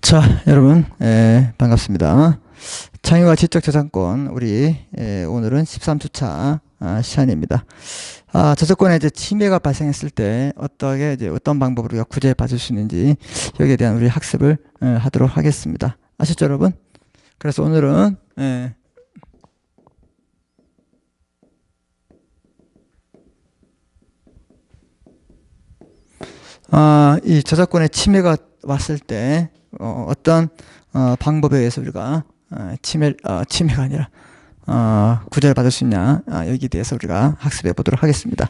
자, 여러분, 반갑습니다. 창의와 지적저작권, 우리, 오늘은 13주차 시간입니다. 저작권에 이제 침해가 발생했을 때 어떤 방법으로 우리가 구제해 받을 수 있는지 여기에 대한 우리 학습을 하도록 하겠습니다. 아셨죠, 여러분? 그래서 오늘은, 이 저작권에 침해가 왔을 때, 어떤 방법에 의해서 우리가 침해가 아니라 구제를 받을 수 있냐, 여기에 대해서 우리가 학습해 보도록 하겠습니다.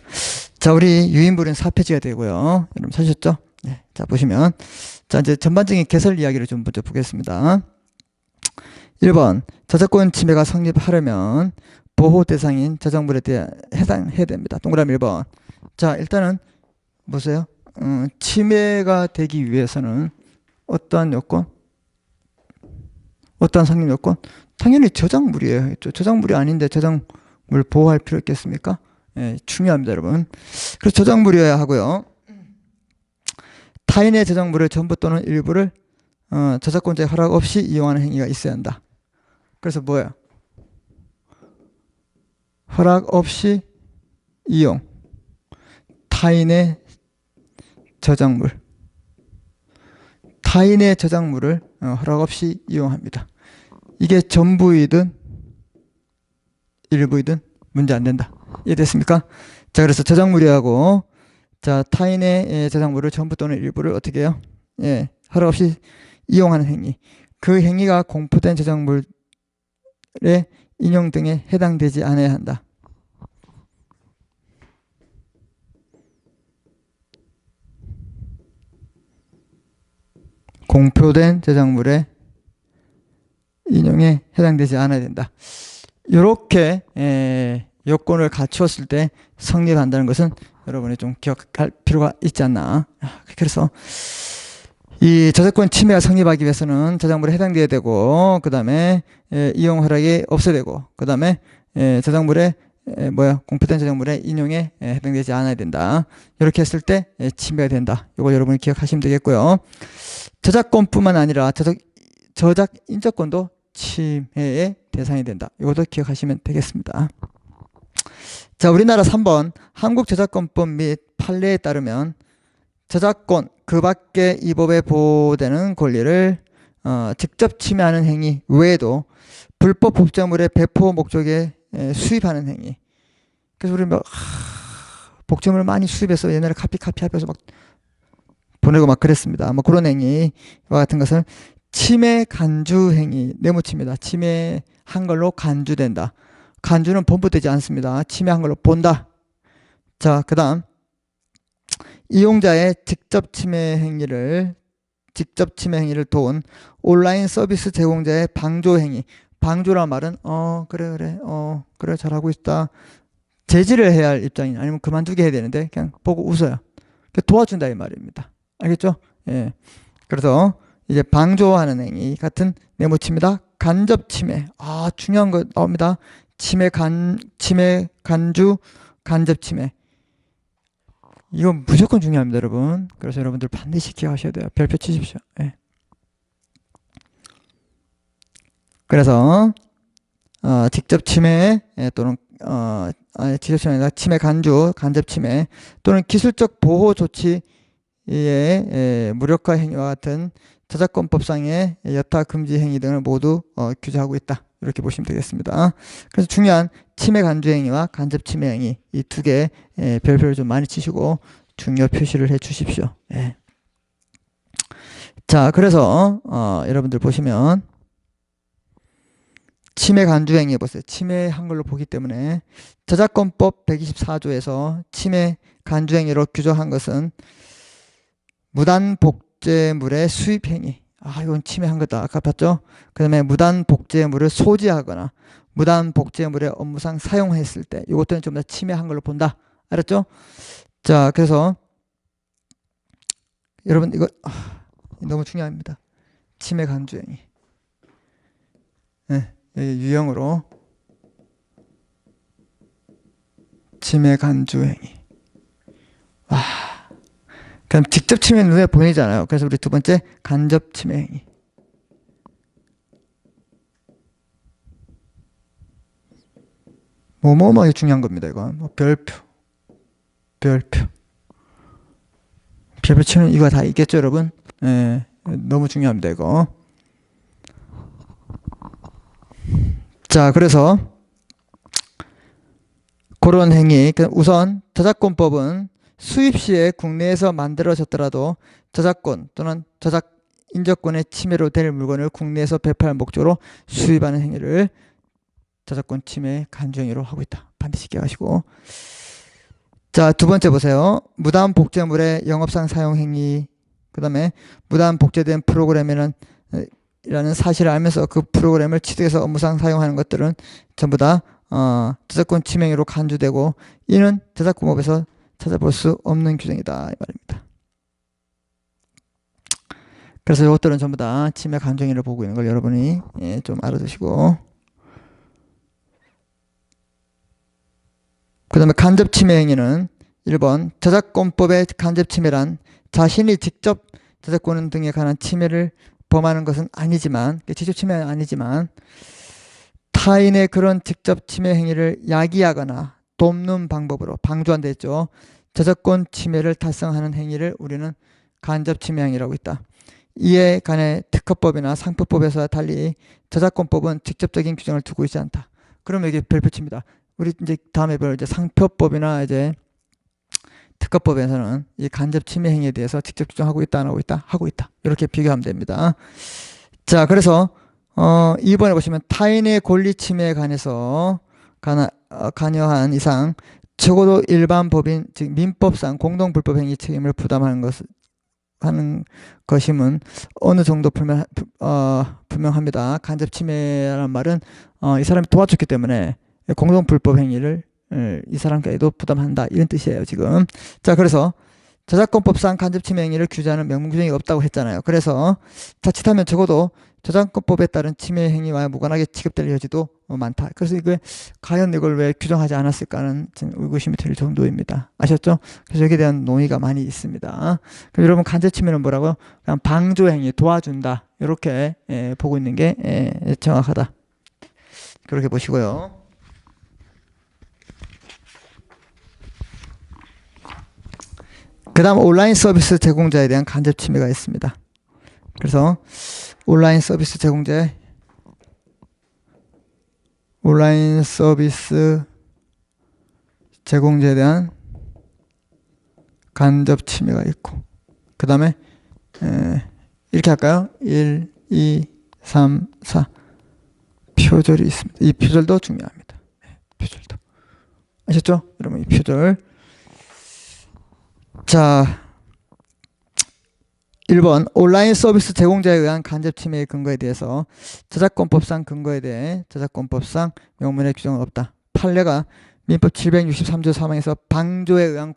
자, 우리 유인물은 4페이지가 되고요. 여러분 찾으셨죠? 네. 자, 보시면 자, 이제 전반적인 개설 이야기를 좀 먼저 보겠습니다. 1번, 저작권 침해가 성립하려면 보호 대상인 저작물에 대해 해당해야 됩니다. 동그라미 1번. 자, 일단은 보세요. 침해가 되기 위해서는 어떠한 요건? 어떠한 성립 요건? 당연히 저작물이에요. 저작물이 아닌데 저작물 보호할 필요 있겠습니까? 중요합니다, 여러분. 그래서 저작물이어야 하고요. 타인의 저작물을 전부 또는 일부를 저작권자의 허락 없이 이용하는 행위가 있어야 한다. 그래서 뭐예요? 허락 없이 이용. 타인의 저작물. 타인의 저작물을 허락 없이 이용합니다. 이게 전부이든 일부이든 문제 안 된다. 이해됐습니까? 자, 그래서 저작물이하고 자, 타인의 저작물을 전부 또는 일부를 어떻게 해요? 허락 없이 이용하는 행위. 그 행위가 공포된 저작물의 인용 등에 해당되지 않아야 한다. 공표된 저작물의 인용에 해당되지 않아야 된다. 이렇게 요건을 갖추었을 때 성립한다는 것은 여러분이 좀 기억할 필요가 있지 않나. 그래서 이 저작권 침해가 성립하기 위해서는 저작물에 해당되어야 되고, 그 다음에 이용 허락이 없어야 되고, 그 다음에 저작물의 공표된 저작물의 인용에 해당되지 않아야 된다. 이렇게 했을 때 침해가 된다. 이거 여러분이 기억하시면 되겠고요. 저작권뿐만 아니라 저작 인적권도 침해의 대상이 된다. 이것도 기억하시면 되겠습니다. 자, 우리나라 3번 한국저작권법 및 판례에 따르면 저작권 그 밖에 이 법에 보호되는 권리를 직접 침해하는 행위 외에도 불법 복제물의 배포 목적에 수입하는 행위. 그래서 우리 복제물을 많이 수입해서 옛날에 카피하면서 막 보내고 막 그랬습니다. 뭐 그런 행위와 같은 것을 침해 간주 행위, 네모칩니다. 침해한 걸로 간주된다. 간주는 본부되지 않습니다. 침해한 걸로 본다. 자, 그 다음 이용자의 직접 침해 행위를 도운 온라인 서비스 제공자의 방조 행위. 방조란 말은 그래 잘하고 있다. 제지를 해야 할 입장이 아니면 그만두게 해야 되는데 그냥 보고 웃어요. 도와준다 이 말입니다. 알겠죠? 예. 그래서 이제 방조하는 행위 같은 네모칩니다. 간접 침해. 중요한 거 나옵니다. 침해 간주, 간접 침해. 이건 무조건 중요합니다, 여러분. 그래서 여러분들 반드시 기억하셔야 돼요. 별표 치십시오. 예. 직접 침해 또는 직접 침해 아니라 침해 간주, 간접 침해 또는 기술적 보호 조치 무력화 행위와 같은 저작권법상의 여타 금지 행위 등을 모두 규제하고 있다. 이렇게 보시면 되겠습니다. 그래서 중요한 침해 간주 행위와 간접 침해 행위 이 두 개 별표를 좀 많이 치시고 중요 표시를 해 주십시오. 예. 자, 그래서 여러분들 보시면 침해 간주 행위 보세요. 침해한 걸로 보기 때문에 저작권법 124조에서 침해 간주 행위로 규정한 것은 무단 복제물의 수입 행위. 이건 침해한 거다. 아까 봤죠? 그 다음에 무단 복제물을 소지하거나 무단 복제물의 업무상 사용했을 때 이것들은 좀 더 침해한 걸로 본다. 알았죠? 자, 그래서 여러분 이거 너무 중요합니다. 침해 간주 행위. 네, 유형으로 침해 간주 행위. 그럼 직접 침해 눈에 보이잖아요. 그래서 우리 두 번째 간접 침해 행위. 뭐뭐뭐 중요한 겁니다. 이거 뭐 별표, 별표, 별표 치는 이거 다 있겠죠, 여러분? 예, 너무 중요합니다, 이거. 자, 그래서 그런 행위, 우선 저작권법은 수입 시에 국내에서 만들어졌더라도 저작권 또는 저작 인적권의 침해로 될 물건을 국내에서 배포할 목적으로 수입하는 행위를 저작권 침해 간주 행위로 하고 있다. 반드시 기억하시고. 자, 두 번째 보세요. 무단 복제물의 영업상 사용 행위. 그 다음에 무단 복제된 프로그램에는 이라는 사실을 알면서 그 프로그램을 취득해서 업무상 사용하는 것들은 전부 다 저작권 침해 행위로 간주되고, 이는 저작권법에서 찾아볼 수 없는 규정이다 이 말입니다. 그래서 이것들은 전부 다 침해 간주 행위를 보고 있는 걸 여러분이 좀 알아두시고, 그 다음에 간접 침해 행위는 1번 저작권법의 간접 침해란 자신이 직접 저작권 등에 관한 침해를 범하는 것은 아니지만, 직접 침해는 아니지만 타인의 그런 직접 침해 행위를 야기하거나 돕는 방법으로 방조한다 했죠. 저작권 침해를 달성하는 행위를 우리는 간접 침해 행위라고 있다. 이에 관해 특허법이나 상표법에서와 달리 저작권법은 직접적인 규정을 두고 있지 않다. 그러면 이게 별표칩니다. 우리 이제 다음에 볼 이제 상표법이나 이제 특허법에서는 이 간접 침해 행위에 대해서 직접 규정하고 있다, 안 하고 있다, 하고 있다. 이렇게 비교하면 됩니다. 자, 그래서 2번에 보시면 타인의 권리 침해에 관해서 관여한 이상 적어도 일반 법인, 즉 민법상 공동불법 행위 책임을 부담하는 하는 것임은 어느 정도 분명합니다. 간접 침해라는 말은 이 사람이 도와줬기 때문에 공동불법 행위를 이 사람까지도 부담한다, 이런 뜻이에요 지금. 자, 그래서 저작권법상 간접 침해 행위를 규제하는 명문 규정이 없다고 했잖아요. 그래서 자칫하면 적어도 저작권법에 따른 침해 행위와 무관하게 취급될 여지도 많다. 그래서 이걸 과연 이걸 왜 규정하지 않았을까 하는 의구심이 들 정도입니다. 아셨죠? 그래서 여기에 대한 논의가 많이 있습니다. 그럼 여러분, 간접 침해는 뭐라고요? 그냥 방조 행위, 도와준다, 이렇게 보고 있는 게 정확하다. 그렇게 보시고요. 그 다음 온라인 서비스 제공자에 대한 간접 침해가 있습니다. 그래서 온라인 서비스 제공자에 대한 간접 침해가 있고, 그 다음에 이렇게 할까요? 1, 2, 3, 4 표절이 있습니다. 이 표절도 중요합니다. 표절도. 아셨죠? 여러분, 이 표절. 자, 1번 온라인 서비스 제공자에 의한 간접 침해의 근거에 대해서 저작권법상 근거에 대해 저작권법상 명문의 규정은 없다. 판례가 민법 763조 3항에서 방조에 의한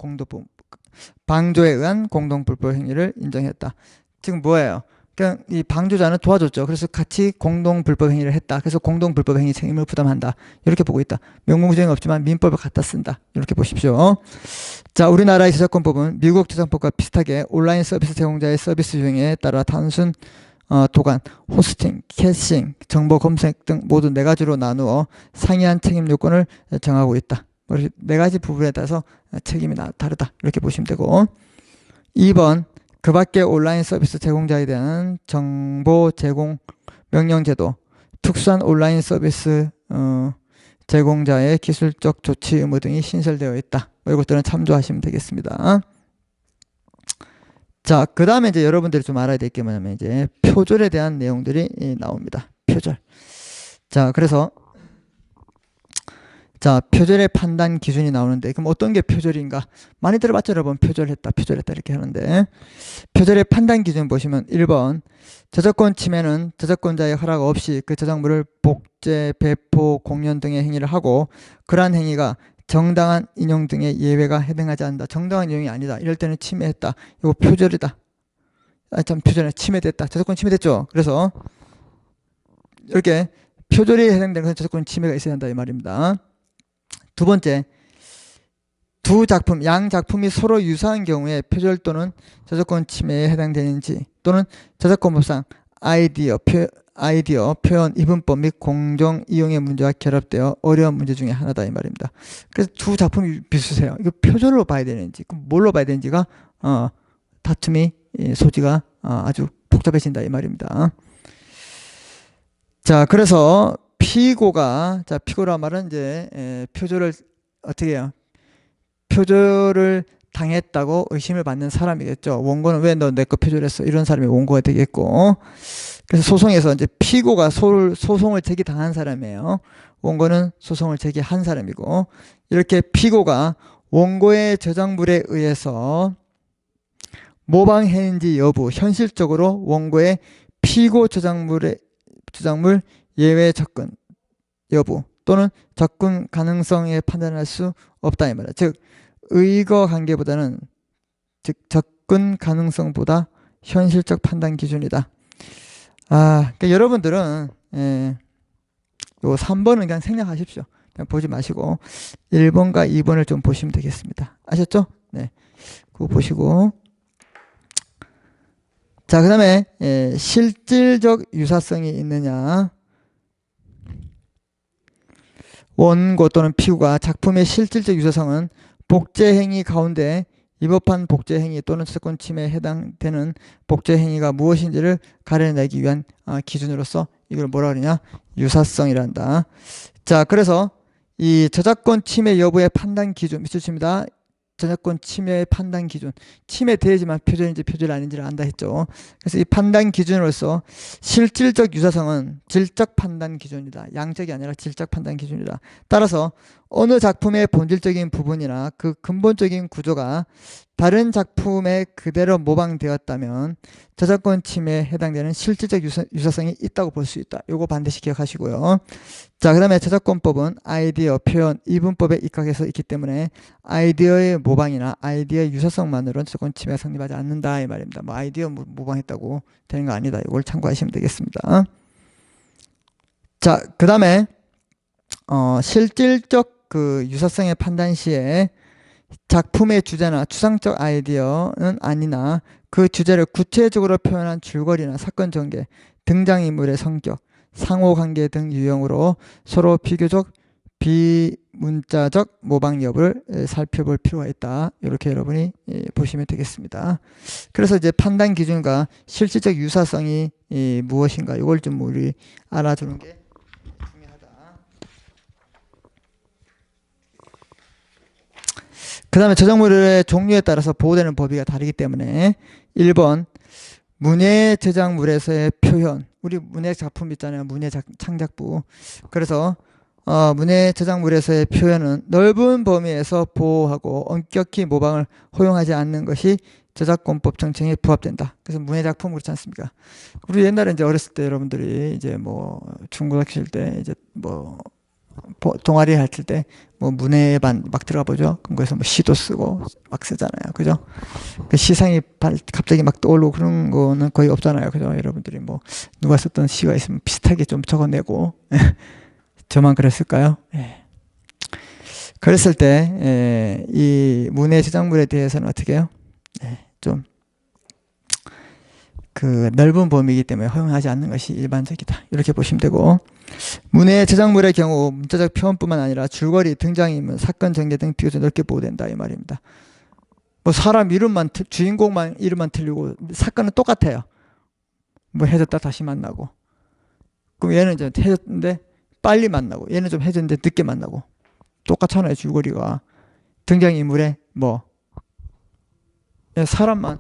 공동불법 행위를 인정했다. 지금 뭐예요? 그냥 이 방조자는 도와줬죠. 그래서 같이 공동불법 행위를 했다. 그래서 공동불법 행위 책임을 부담한다. 이렇게 보고 있다. 명문 규정이 없지만 민법을 갖다 쓴다. 이렇게 보십시오. 자, 우리나라의 저작권법은 미국 저작권법과 비슷하게 온라인 서비스 제공자의 서비스 유형에 따라 단순 도관, 호스팅, 캐싱, 정보 검색 등 모두 4가지로 나누어 상이한 책임 요건을 정하고 있다. 4가지 부분에 따라서 책임이 다르다. 이렇게 보시면 되고, 2번 그 밖에 온라인 서비스 제공자에 대한 정보 제공 명령제도, 특수한 온라인 서비스 제공자의 기술적 조치 의무 등이 신설되어 있다. 이것들은 참조하시면 되겠습니다. 자, 그 다음에 이제 여러분들이 좀 알아야 될 게 뭐냐면 이제 표절에 대한 내용들이 나옵니다. 표절. 자, 그래서 표절의 판단 기준이 나오는데, 그럼 어떤 게 표절인가? 많이 들어봤죠, 여러분? 표절했다 이렇게 하는데, 표절의 판단 기준 보시면 1번 저작권 침해는 저작권자의 허락 없이 그 저작물을 복제, 배포, 공연 등의 행위를 하고 그러한 행위가 정당한 인용 등의 예외가 해당하지 않는다. 정당한 인용이 아니다. 이럴 때는 침해했다. 이거 표절이다. 표절에 침해됐다. 저작권 침해됐죠. 그래서 이렇게 표절이 해당되는 것은 저작권 침해가 있어야 한다, 이 말입니다. 두 번째, 양 작품이 서로 유사한 경우에 표절 또는 저작권 침해에 해당되는지, 또는 저작권법상 아이디어, 표현, 이분법 및 공정 이용의 문제와 결합되어 어려운 문제 중에 하나다 이 말입니다. 그래서 두 작품이 비슷해요. 이거 표절로 봐야 되는지, 그럼 뭘로 봐야 되는지가 다툼이 소지가 아주 복잡해진다 이 말입니다. 자, 그래서 피고란 말은 이제 표절을 어떻게 해요? 표절을 당했다고 의심을 받는 사람이겠죠. 원고는 왜 너 내 거 표절했어? 이런 사람이 원고가 되겠고. 그래서 소송에서 이제 피고가 소송을 제기당한 사람이에요. 원고는 소송을 제기한 사람이고, 이렇게 피고가 원고의 저작물에 의해서 모방했는지 여부, 현실적으로 원고의 피고 저작물 예외 접근 여부 또는 접근 가능성에 판단할 수 없다 이 말이야. 즉 의거 관계보다는 즉 접근 가능성보다 현실적 판단 기준이다. 그러니까 여러분들은 요 3번은 그냥 생략하십시오. 그냥 보지 마시고 1번과 2번을 좀 보시면 되겠습니다. 아셨죠? 네, 그거 보시고. 자, 그 다음에 실질적 유사성이 있느냐. 원고 또는 피고가 작품의 실질적 유사성은 복제행위 가운데 위법한 복제행위 또는 저작권 침해에 해당되는 복제행위가 무엇인지를 가려내기 위한 기준으로서 이걸 뭐라 그러냐? 유사성이란다. 자, 그래서 이 저작권 침해 여부의 판단 기준 밑줄 칩니다. 저작권 침해의 판단 기준, 침해돼야지만 표절인지 표절 아닌지를 안다 했죠. 그래서 이 판단 기준으로서 실질적 유사성은 질적 판단 기준이다. 양적이 아니라 질적 판단 기준이다. 따라서 어느 작품의 본질적인 부분이나 그 근본적인 구조가 다른 작품에 그대로 모방되었다면 저작권 침해에 해당되는 실질적 유사성이 있다고 볼 수 있다. 요거 반드시 기억하시고요. 자, 그 다음에 저작권법은 아이디어, 표현, 이분법에 입각해서 있기 때문에 아이디어의 모방이나 아이디어의 유사성만으로는 저작권 침해가 성립하지 않는다 이 말입니다. 뭐 아이디어 모방했다고 되는 거 아니다. 이걸 참고하시면 되겠습니다. 자, 그 다음에 실질적 그 유사성의 판단 시에 작품의 주제나 추상적 아이디어는 아니나 그 주제를 구체적으로 표현한 줄거리나 사건 전개, 등장인물의 성격, 상호관계 등 유형으로 서로 비교적 비문자적 모방 여부를 살펴볼 필요가 있다. 이렇게 여러분이 보시면 되겠습니다. 그래서 이제 판단 기준과 실질적 유사성이 무엇인가 이걸 좀 우리 알아두는 게 중요하다. 그 다음에 저작물의 종류에 따라서 보호되는 범위가 다르기 때문에 1번 문예 저작물에서의 표현, 우리 문예 작품 있잖아요. 문예 창작부. 그래서 문예 저작물에서의 표현은 넓은 범위에서 보호하고 엄격히 모방을 허용하지 않는 것이 저작권법 정책에 부합된다. 그래서 문예 작품 그렇지 않습니까? 우리 옛날에 이제 어렸을 때 여러분들이 이제 뭐 중고등학교 때 이제 뭐 동아리 할 때 뭐 문예반 막 들어가 보죠. 그럼 거기서 뭐 시도 쓰고 막 쓰잖아요. 그죠? 그 시상이 갑자기 막 떠오르고 그런 거는 거의 없잖아요. 그죠? 여러분들이 뭐 누가 썼던 시가 있으면 비슷하게 좀 적어내고 저만 그랬을까요? 그랬을 때 이 문예 저작물에 대해서는 어떻게 해요? 좀 그 넓은 범위이기 때문에 허용하지 않는 것이 일반적이다. 이렇게 보시면 되고, 문예 저작물의 경우 문자적 표현뿐만 아니라 줄거리, 등장인물, 사건 전개 등 비교적 넓게 보호된다 이 말입니다. 뭐 사람 이름만 주인공만 이름만 틀리고 사건은 똑같아요. 뭐 헤어졌다 다시 만나고, 그럼 얘는 이제 헤어졌는데 빨리 만나고, 얘는 좀 헤어졌는데 늦게 만나고, 똑같잖아요. 줄거리가. 등장인물에 뭐 사람만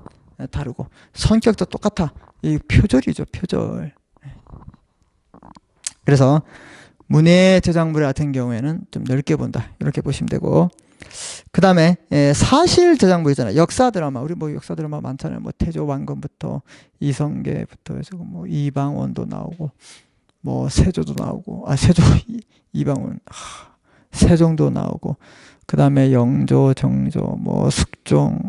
다르고 성격도 똑같아. 이 표절이죠, 표절. 그래서 문예 저작물 같은 경우에는 좀 넓게 본다. 이렇게 보시면 되고, 그 다음에 사실 저작물 있잖아요. 역사 드라마, 우리 뭐 역사 드라마 많잖아요. 뭐 태조 왕건부터 이성계부터 해서 뭐 이방원도 나오고, 뭐 세조도 나오고, 세조 이방원, 세종도 나오고, 그 다음에 영조, 정조, 뭐 숙종,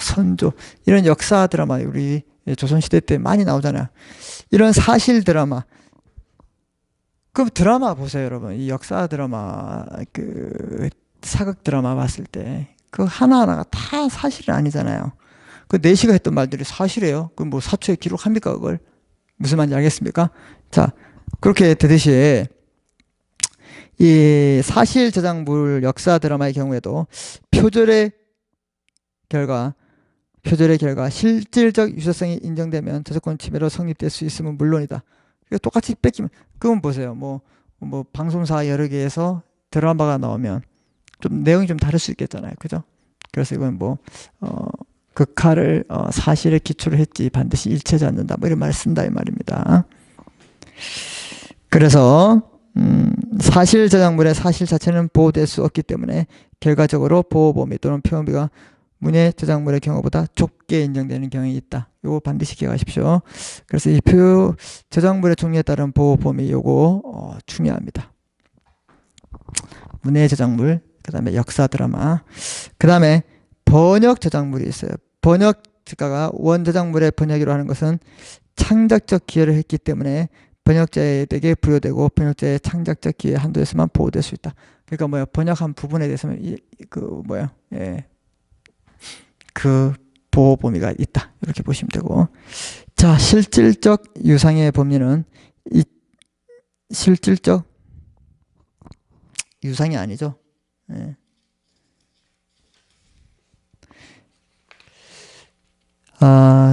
선조, 이런 역사 드라마 우리 조선시대 때 많이 나오잖아요. 이런 사실 드라마. 그럼 드라마 보세요, 여러분. 이 역사 드라마, 그 사극 드라마 봤을 때 그 하나하나가 다 사실은 아니잖아요. 그 내시가 했던 말들이 사실이에요. 그 뭐 사초에 기록합니까, 그걸? 무슨 말인지 알겠습니까? 자, 그렇게 되듯이 이 사실 저작물 역사 드라마의 경우에도 표절의 결과 실질적 유사성이 인정되면 저작권 침해로 성립될 수 있으면 물론이다. 똑같이 뺏기면 그건 보세요. 뭐 방송사 여러 개에서 드라마가 나오면 좀 내용이 좀 다를 수 있겠잖아요. 그죠? 그래서 이건 극화를 사실에 기초로 했지 반드시 일치하지 않는다. 뭐 이런 말을 쓴다 이 말입니다. 그래서 사실 저작물의 사실 자체는 보호될 수 없기 때문에 결과적으로 보호 범위 또는 표현비가 문예 저작물의 경우보다 좁게 인정되는 경향이 있다. 요거 반드시 기억하십시오. 그래서 이 저작물의 종류에 따른 보호 범위 요거 중요합니다. 문예 저작물, 그 다음에 역사 드라마, 그 다음에 번역 저작물이 있어요. 번역 작가가 원 저작물의 번역이라고 하는 것은 창작적 기여를 했기 때문에 번역자에게 부여되고 번역자의 창작적 기여 한도에서만 보호될 수 있다. 그러니까 뭐야, 번역한 부분에 대해서는 그 보호 범위가 있다. 이렇게 보시면 되고, 자, 실질적 유상의 범위는 이 실질적 유상이 아니죠. 예.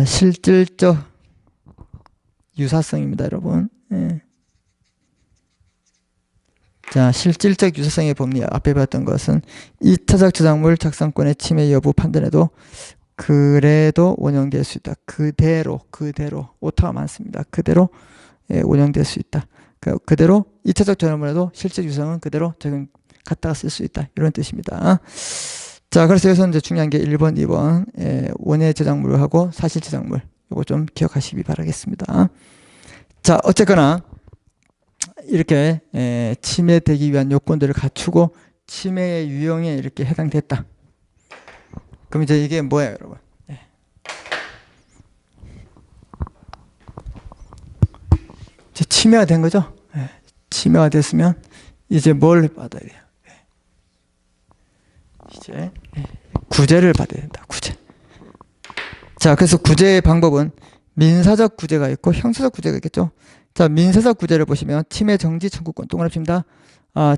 실질적 유사성입니다, 여러분. 예. 자, 실질적 유사성의 범위 앞에 봤던 것은 2차적 저작물 작성권의 침해 여부 판단에도 그래도 원용될 수 있다. 그대로 오타가 많습니다. 그대로 원용될 수 있다. 그대로 2차적 저작물에도 실질 유사성은 그대로 적용 갖다가 쓸 수 있다. 이런 뜻입니다. 자, 그래서 여기서 이제 중요한 게 1번, 2번 원예 저작물하고 사실 저작물 요거 좀 기억하시기 바라겠습니다. 자, 어쨌거나 이렇게 침해되기 위한 요건들을 갖추고 침해의 유형에 이렇게 해당됐다. 그럼 이제 이게 뭐예요, 여러분? 이제 침해가 된 거죠? 침해가 됐으면 이제 뭘 받아야 돼요? 이제 구제를 받아야 된다. 구제. 자, 그래서 구제의 방법은 민사적 구제가 있고 형사적 구제가 있겠죠. 자, 민사적 구제를 보시면 침해 정지 청구권 동그라미 칩니다.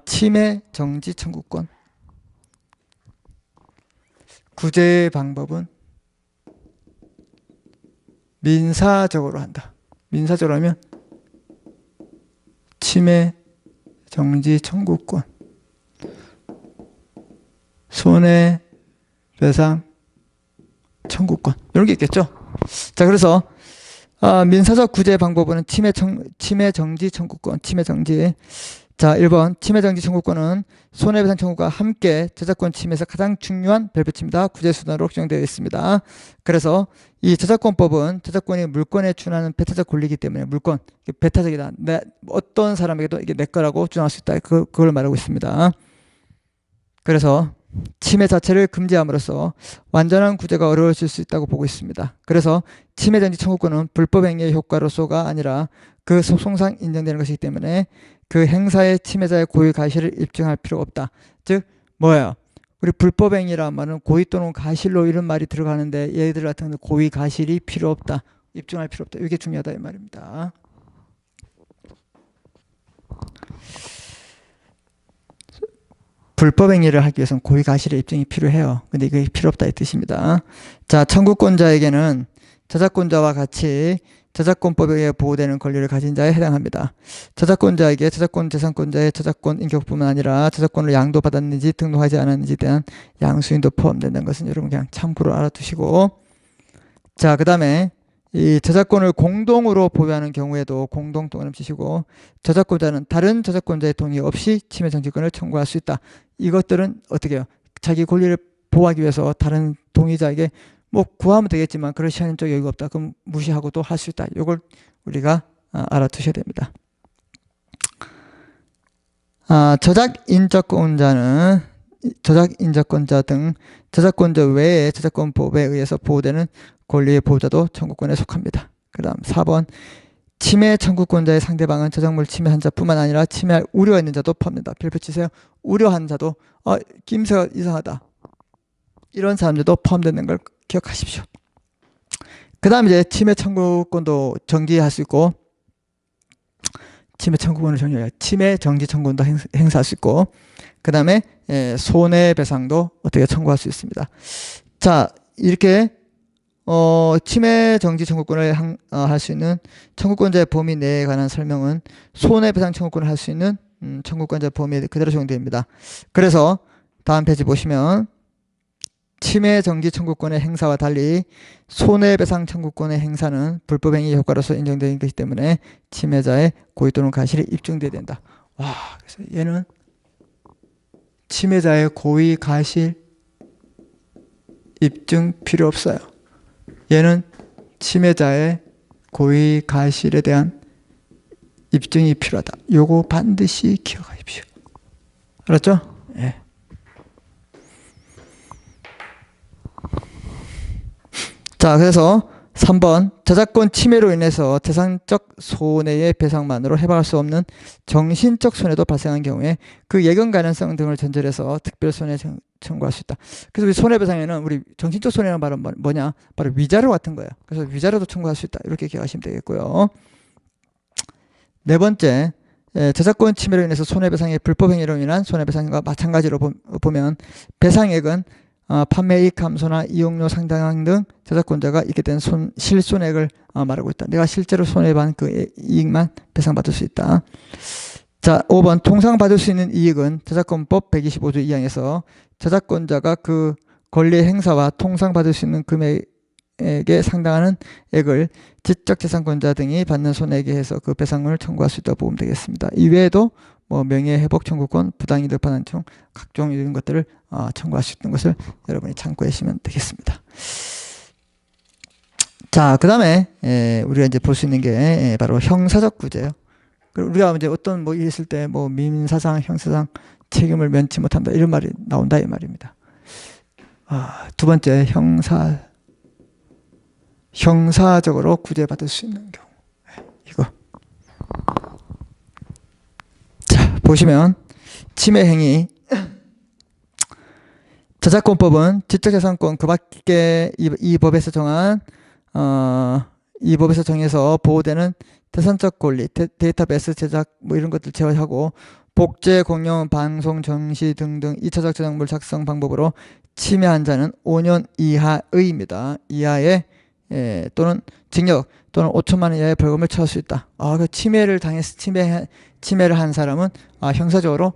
침해 정지 청구권. 구제의 방법은 민사적으로 한다. 민사적으로 하면 침해 정지 청구권, 손해배상 청구권 이런 게 있겠죠. 자, 그래서 민사적 구제 방법은 침해 정지 청구권, 침해 정지. 자, 1번 침해 정지 청구권은 손해배상 청구가 함께 저작권 침해에서 가장 중요한 별표치입니다. 구제 수단으로 규정되어 있습니다. 그래서 이 저작권법은 저작권이 물권에 준하는 배타적 권리이기 때문에 물권, 배타적이다. 어떤 사람에게도 이게 내 거라고 주장할 수 있다. 그걸 말하고 있습니다. 그래서 침해 자체를 금지함으로써 완전한 구제가 어려워질 수 있다고 보고 있습니다. 그래서 침해 정지 청구권은 불법 행위의 효과로서가 아니라 그 소송상 인정되는 것이기 때문에 그 행사의 침해자의 고의 가실을 입증할 필요가 없다. 즉 뭐예요? 우리 불법 행위란 말은 고의 또는 가실로 이런 말이 들어가는데 얘들 같은 경우는 고의 가실이 필요 없다. 입증할 필요 없다. 이게 중요하다 이 말입니다. 불법 행위를 하기 위해서는 고의 가실의 입증이 필요해요. 근데 이게 필요 없다 이 뜻입니다. 자, 청구권자에게는 저작권자와 같이 저작권법에 의해 보호되는 권리를 가진 자에 해당합니다. 저작권자에게 저작권 재산권자의 저작권 인격뿐만 아니라 저작권을 양도받았는지 등록하지 않았는지에 대한 양수인도 포함된다는 것은 여러분 그냥 참고로 알아두시고, 자, 그 다음에 이 저작권을 공동으로 보유하는 경우에도 공동 동그라미 치시고, 저작권자는 다른 저작권자의 동의 없이 침해 정지권을 청구할 수 있다. 이것들은 어떻게 해요? 자기 권리를 보호하기 위해서 다른 동의자에게 뭐 구하면 되겠지만 그럴 시한적 여유가 없다. 그럼 무시하고도 할 수 있다. 이걸 우리가 알아두셔야 됩니다. 저작인적권자 등 저작권자 외에 저작권법에 의해서 보호되는 권리의 보호자도 청구권에 속합니다. 그 다음 4번 침해 청구권자의 상대방은 저작물 침해한 자뿐만 아니라 침해할 우려가 있는 자도 포함된다. 별표 치세요. 우려한 자도 낌새가 이상하다. 이런 사람들도 포함되는 걸 기억하십시오. 그 다음 이제 침해 청구권도 정지할 수 있고, 침해 청구권을 정리해요. 침해 정지 청구권도 행사할 수 있고, 그 다음에 손해배상도 어떻게 청구할 수 있습니다. 자, 이렇게 침해 정지 청구권을 할 수 있는 청구권자의 범위 내에 관한 설명은 손해배상 청구권을 할 수 있는 청구권자 범위에 그대로 적용됩니다. 그래서 다음 페이지 보시면 침해 정지 청구권의 행사와 달리 손해배상 청구권의 행사는 불법행위 효과로서 인정되는 것이기 때문에 침해자의 고의 또는 가실이 입증돼야 된다. 와, 그래서 얘는 침해자의 고의 가실 입증 필요 없어요. 얘는 침해자의 고의 가실에 대한 입증이 필요하다. 요거 반드시 기억하십시오. 알았죠? 예. 자, 그래서 3번 저작권 침해로 인해서 대상적 손해의 배상만으로 해방할 수 없는 정신적 손해도 발생한 경우에 그 예견 가능성 등을 전제해서 특별 손해 청구할 수 있다. 그래서 우리 손해배상에는 우리 정신적 손해라는 말은 뭐냐? 바로 위자료 같은 거예요. 그래서 위자료도 청구할 수 있다. 이렇게 기억하시면 되겠고요. 네 번째, 저작권 침해로 인해서 손해배상의 불법행위로 인한 손해배상과 마찬가지로 보면 배상액은 판매이익 감소나 이용료 상당 등 저작권자가 있게 된 실손액을 말하고 있다. 내가 실제로 손해본 그 이익만 배상받을 수 있다. 자, 5번 통상 받을 수 있는 이익은 저작권법 125조 2항에서 저작권자가 그 권리 행사와 통상 받을 수 있는 금액에 상당하는 액을 지적재산권자 등이 받는 손해액에 해서 그 배상을 청구할 수 있다고 보면 되겠습니다. 이외에도 뭐 명예회복 청구권, 부당이득 반환 등 각종 이런 것들을 청구할 수 있는 것을 여러분이 참고하시면 되겠습니다. 자, 그 다음에 우리가 이제 볼 수 있는 게 바로 형사적 구제예요. 우리가 이제 어떤 뭐 일이 있을 때 뭐 민사상, 형사상 책임을 면치 못한다 이런 말이 나온다 이 말입니다. 두 번째 형사적으로 구제받을 수 있는 경우 이거. 자, 보시면 침해 행위 저작권법은 지적재산권 그 밖에 이 법에서 정한 이 법에서 정해서 보호되는 대산적 권리, 데이터베이스 제작 뭐 이런 것들 제외하고 복제, 공유, 방송, 정시 등등 2차적 저작물 작성 방법으로 침해한 자는 5년 이하의입니다. 이하의 또는 징역 또는 5천만 원 이하의 벌금을 처할 수 있다. 그 침해를 침해를 한 사람은 형사적으로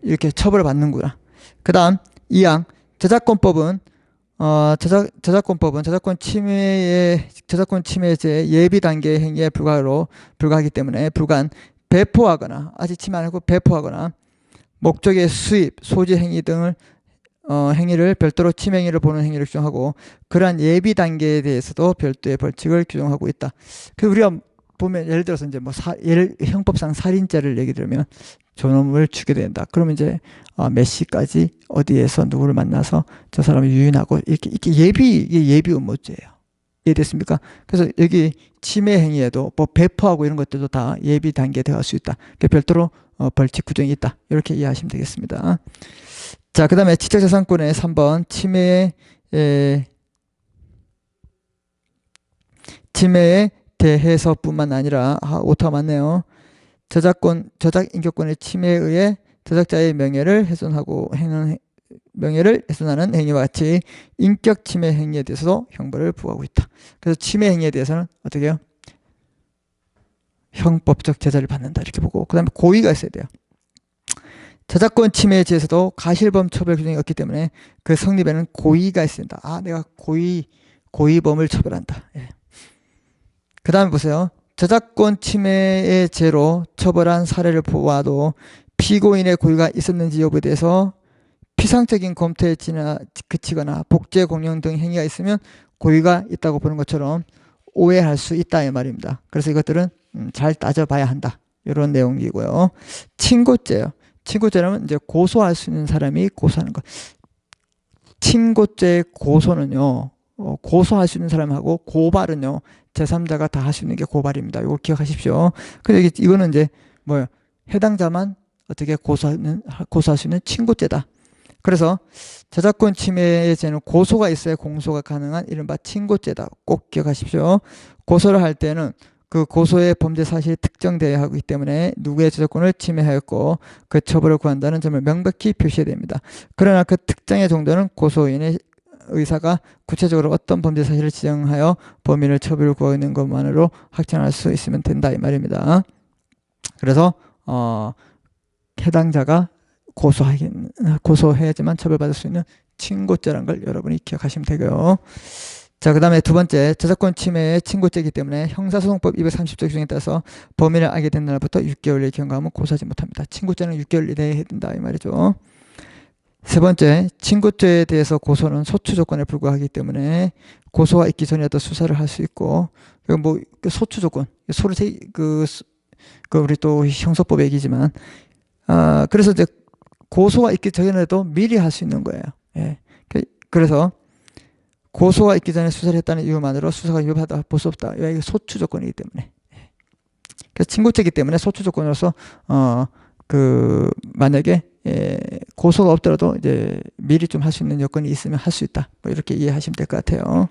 이렇게 처벌을 받는구나. 그 다음 2항 저작권법은 저작권법은 저작권 침해죄 예비 단계의 행위에 불과하기 때문에 불과한 배포하거나 아직 침해 안 하고 배포하거나 목적의 수입, 소지 행위 등을 행위를 별도로 침해 행위를 보는 행위를 규정하고 그러한 예비 단계에 대해서도 별도의 벌칙을 규정하고 있다. 그 우리가 보면 예를 들어서 이제 뭐 형법상 살인죄를 얘기 들으면 저놈을 죽게 된다. 그러면 이제 몇 시까지 어디에서 누구를 만나서 저 사람을 유인하고 이렇게 예비 음모죄예요. 이해됐습니까? 그래서 여기 침해 행위에도 뭐 배포하고 이런 것들도 다 예비 단계에 들어갈 수 있다. 별도로 벌칙 규정이 있다. 이렇게 이해하시면 되겠습니다. 자, 그 다음에 지적재산권의 3번 침해에 대해서뿐만 아니라 오타 맞네요. 저작 인격권의 침해에 의해 저작자의 명예를 훼손하는 행위와 같이 인격 침해 행위에 대해서도 형벌을 부과하고 있다. 그래서 침해 행위에 대해서는 어떻게 해요? 형법적 제재를 받는다 이렇게 보고 그 다음에 고의가 있어야 돼요. 저작권 침해에 대해서도 가실범 처벌 규정이 없기 때문에 그 성립에는 고의가 있어야 된다. 내가 고의범을 처벌한다. 예. 그 다음에 보세요. 저작권 침해의 죄로 처벌한 사례를 보아도 피고인의 고의가 있었는지 여부에 대해서 피상적인 검토에 그치거나 복제, 공용 등 행위가 있으면 고의가 있다고 보는 것처럼 오해할 수 있다 이 말입니다. 그래서 이것들은 잘 따져봐야 한다. 이런 내용이고요. 친고죄요. 친고죄라면 이제 고소할 수 있는 사람이 고소하는 것. 친고죄의 고소는요. 고소할 수 있는 사람하고 고발은요. 제3자가 다 할 수 있는 게 고발입니다. 이거 기억하십시오. 근데 이거는 이제 뭐예요? 해당자만 어떻게 고소할 수 있는 친고죄다. 그래서 저작권 침해의 죄는 고소가 있어야 공소가 가능한 이른바 친고죄다. 꼭 기억하십시오. 고소를 할 때는 그 고소의 범죄 사실이 특정되어야 하기 때문에 누구의 저작권을 침해하였고 그 처벌을 구한다는 점을 명백히 표시해야 됩니다. 그러나 그 특정의 정도는 고소인의 의사가 구체적으로 어떤 범죄 사실을 지정하여 범인을 처벌을 구하는 것만으로 확정할 수 있으면 된다 이 말입니다. 그래서 해당자가 고소해야지만 처벌받을 수 있는 친고죄라는 걸 여러분이 기억하시면 되고요. 자, 그 다음에 두 번째, 저작권 침해의 친고죄이기 때문에 형사소송법 230조 규정에 따라서 범인을 알게 된 날부터 6개월을 경과하면 고소하지 못합니다. 친고죄는 6개월 이내에 해야 된다 이 말이죠. 세 번째, 친고죄에 대해서 고소는 소추 조건에 불과하기 때문에 고소가 있기 전에도 수사를 할 수 있고, 뭐 소추 조건, 우리 또 형사법 얘기지만, 그래서 이제 고소가 있기 전에도 미리 할 수 있는 거예요. 예. 그래서 고소가 있기 전에 수사를 했다는 이유만으로 수사가 위법하다 볼 수 없다. 이게 소추 조건이기 때문에. 그래서 친고죄이기 때문에 소추 조건으로서 만약에 고소가 없더라도 이제 미리 좀 할 수 있는 여건이 있으면 할 수 있다. 뭐 이렇게 이해하시면 될 것 같아요.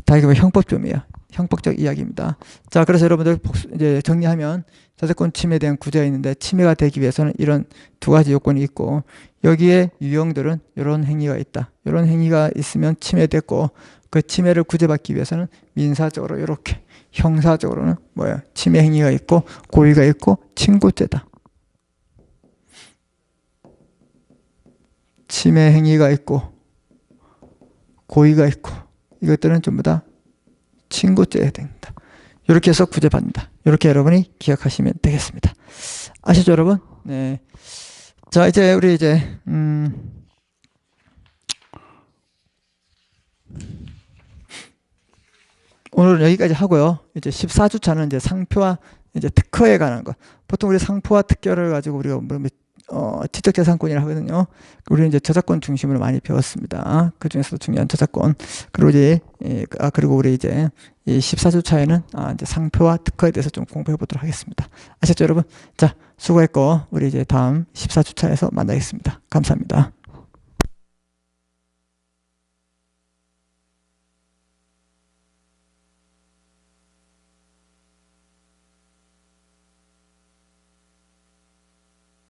다 이게 형법점이에요. 형법적 이야기입니다. 자, 그래서 여러분들 이제 정리하면 저작권 침해에 대한 구제가 있는데 침해가 되기 위해서는 이런 두 가지 요건이 있고 여기에 유형들은 이런 행위가 있다. 이런 행위가 있으면 침해됐고 그 침해를 구제받기 위해서는 민사적으로 이렇게 형사적으로는 뭐야? 침해 행위가 있고 고의가 있고 친고죄다. 침해 행위가 있고 고의가 있고 이것들은 전부 다 친고죄여야 됩니다. 이렇게 해서 구제받는다. 이렇게 여러분이 기억하시면 되겠습니다. 아시죠, 여러분? 네. 자, 이제 우리 오늘은 여기까지 하고요. 이제 14주차는 이제 상표와 이제 특허에 관한 것. 보통 우리 상표와 특허를 가지고 우리가 지적재산권이라 하거든요. 우리는 이제 저작권 중심으로 많이 배웠습니다. 그 중에서도 중요한 저작권. 그리고 그리고 우리 이제 이 14주차에는 이제 상표와 특허에 대해서 좀 공부해 보도록 하겠습니다. 아셨죠, 여러분? 자, 수고했고, 우리 이제 다음 14주차에서 만나겠습니다. 감사합니다.